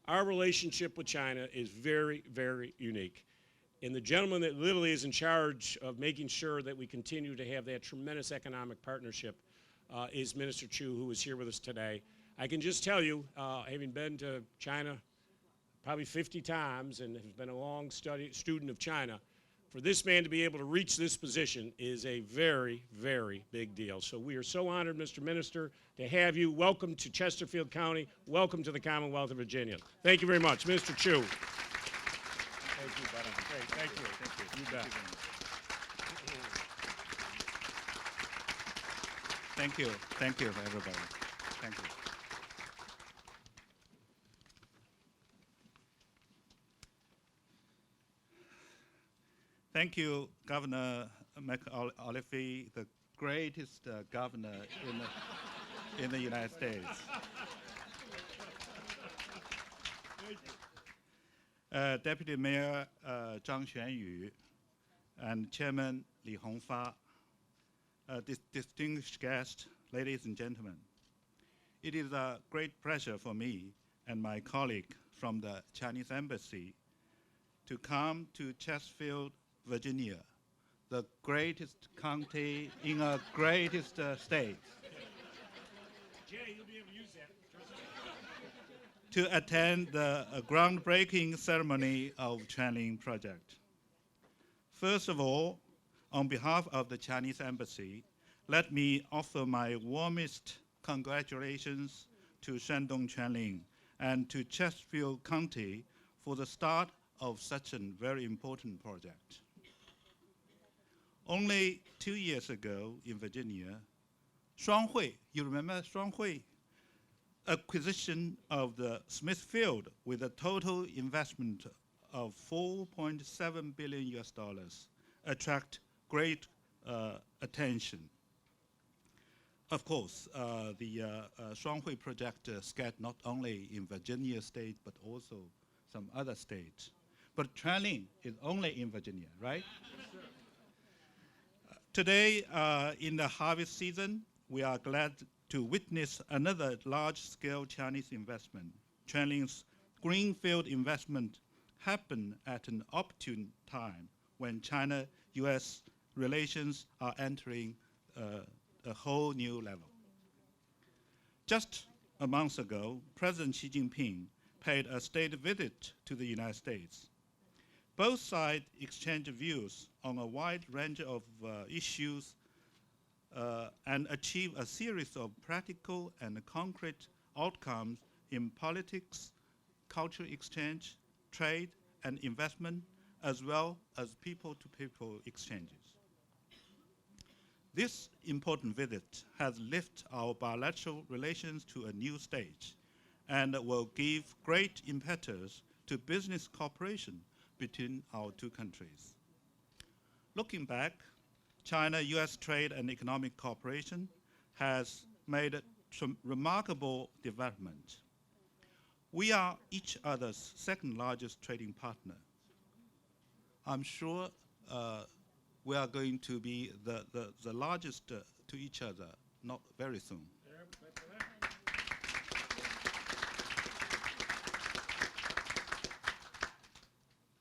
Our relationship with China is very, very unique. And the gentleman that literally is in charge of making sure that we continue to have that tremendous economic partnership is Minister Chu, who is here with us today. I can just tell you, having been to China probably 50 times and has been a long student of China, for this man to be able to reach this position is a very, very big deal. So we are so honored, Mr. Minister, to have you. Welcome to Chesterfield County. Welcome to the Commonwealth of Virginia. Thank you very much. Mr. Chu. Thank you, buddy. Great. Thank you. Thank you. You bet. Thank you. Thank you, everybody. Thank you. Thank you, Governor McAuliffe, the greatest governor in the United States. Deputy Mayor Zhang Xuanyu and Chairman Li Hongfa, distinguished guests, ladies and gentlemen. It is a great pleasure for me and my colleague from the Chinese Embassy to come to Chesterfield, Virginia, the greatest county in a greatest state. Jay, you'll be able to use that. To attend the groundbreaking ceremony of Tranlin project. First of all, on behalf of the Chinese Embassy, let me offer my warmest congratulations to Shandong Tranlin and to Chesterfield County for the start of such a very important project. Only 2 years ago in Virginia, Shuanghui, you remember Shuanghui? Acquisition of the Smith Field with a total investment of $4.7 billion attract great attention. Of course, the Shuanghui project scattered not only in Virginia state, but also some other states. But Tranlin is only in Virginia, right? Today, in the harvest season, we are glad to witness another large-scale Chinese investment. Tranlin's greenfield investment happened at an opportune time when China-U.S. relations are entering a whole new level. Just a month ago, President Xi Jinping paid a state visit to the United States. Both sides exchanged views on a wide range of issues and achieved a series of practical and concrete outcomes in politics, cultural exchange, trade, and investment, as well as people-to-people exchanges. This important visit has lifted our bilateral relations to a new stage and will give great impetus to business cooperation between our two countries. Looking back, China-US trade and economic cooperation has made a remarkable development. We are each other's second largest trading partner. I'm sure we are going to be the largest to each other not very soon.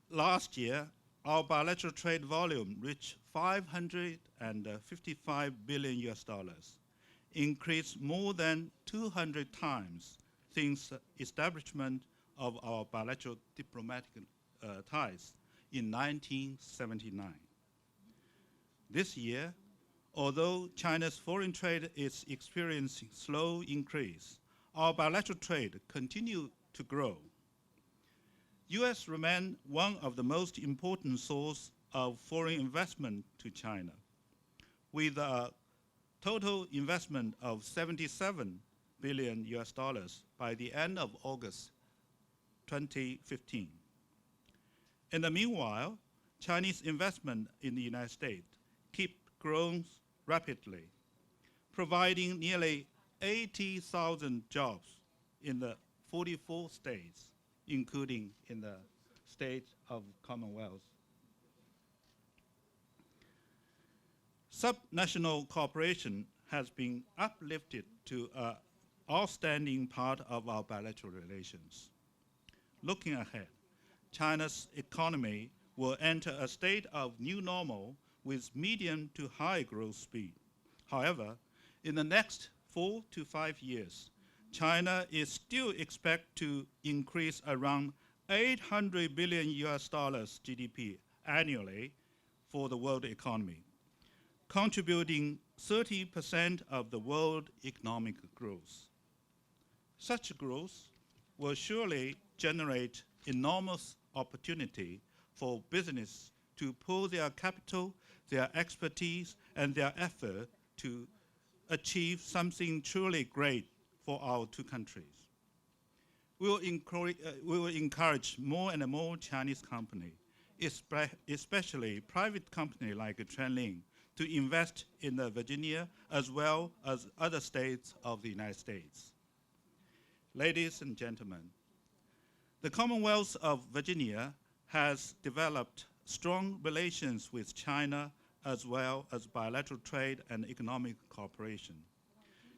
Last year, our bilateral trade volume reached $555 billion, increased more than 200 times since the establishment of our bilateral diplomatic ties in 1979. This year, although China's foreign trade is experiencing slow increase, our bilateral trade continues to grow. U.S. remain one of the most important sources of foreign investment to China, with a total investment of $77 billion by the end of August 2015. In the meanwhile, Chinese investment in the United States keep growing rapidly, providing nearly 80,000 jobs in the 44 states, including in the state of Commonwealth. Subnational cooperation has been uplifted to an outstanding part of our bilateral relations. looking ahead, China's economy will enter a state of new normal with medium to high growth speed. However, in the next 4 to 5 years, China is still expected to increase around 800 billion US dollars GDP annually for the world economy, contributing 30% of the world economic growth. Such growth will surely generate enormous opportunity for business to pool their capital, their expertise, and their effort to achieve something truly great for our two countries. We will encourage more and more Chinese companies, especially private companies like Tranlin, to invest in Virginia as well as other states of the United States. Ladies and gentlemen, the Commonwealth of Virginia has developed strong relations with China as well as bilateral trade and economic cooperation.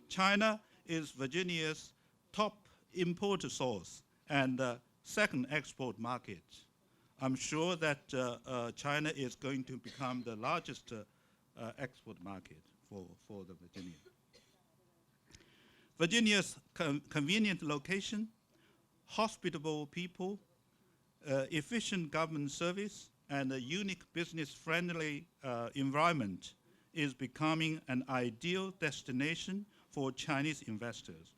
China is Virginia's top import source and second export market. I'm sure that China is going to become the largest export market for the Virginia. Virginia's convenient location, hospitable people, efficient government service, and a unique business-friendly environment is becoming an ideal destination for Chinese investors.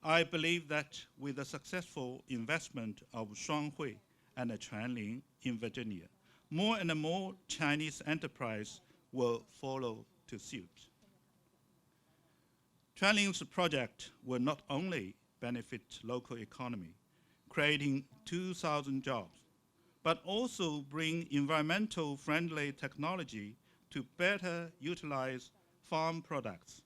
I believe that with the successful investment of Shuanghui and Tranlin in Virginia, more and more Chinese enterprise will follow to suit. Tranlin's project will not only benefit local economy, creating 2,000 jobs, but also bring environmental friendly technology to better utilize farm products.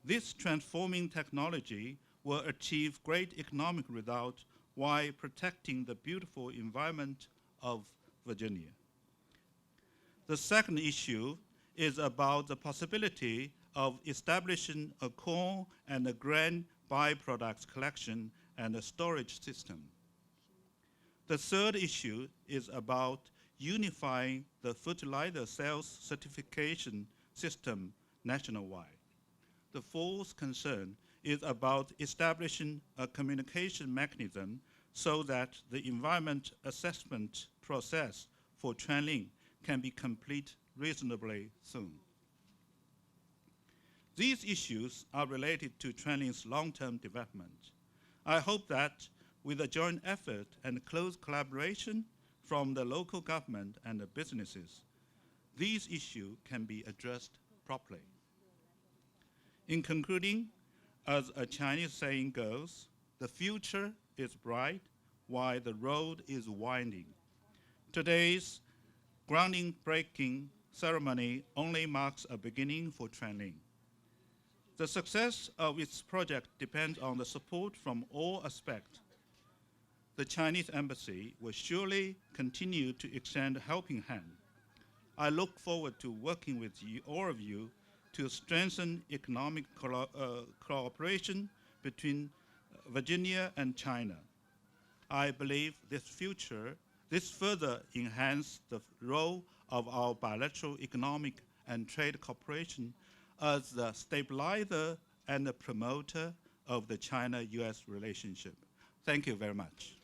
This transforming technology will achieve great economic results while protecting the beautiful environment of Virginia. The second issue is about the possibility of establishing a corn and a grain byproducts collection and a storage system. The third issue is about unifying the fertilizer sales certification system nationwide. The fourth concern is about establishing a communication mechanism so that the environment assessment process for Tranlin can be complete reasonably soon. These issues are related to Tranlin's long-term development. I hope that with a joint effort and close collaboration from the local government and the businesses, these issues can be addressed properly. In concluding, as a Chinese saying goes, the future is bright while the road is winding. Today's groundbreaking ceremony only marks a beginning for Tranlin. The success of its project depends on the support from all aspects. The Chinese embassy will surely continue to extend a helping hand. I look forward to working with all of you to strengthen economic cooperation between Virginia and China. I believe this further enhances the role of our bilateral economic and trade cooperation as the stabilizer and the promoter of the China-US relationship. Thank you very much.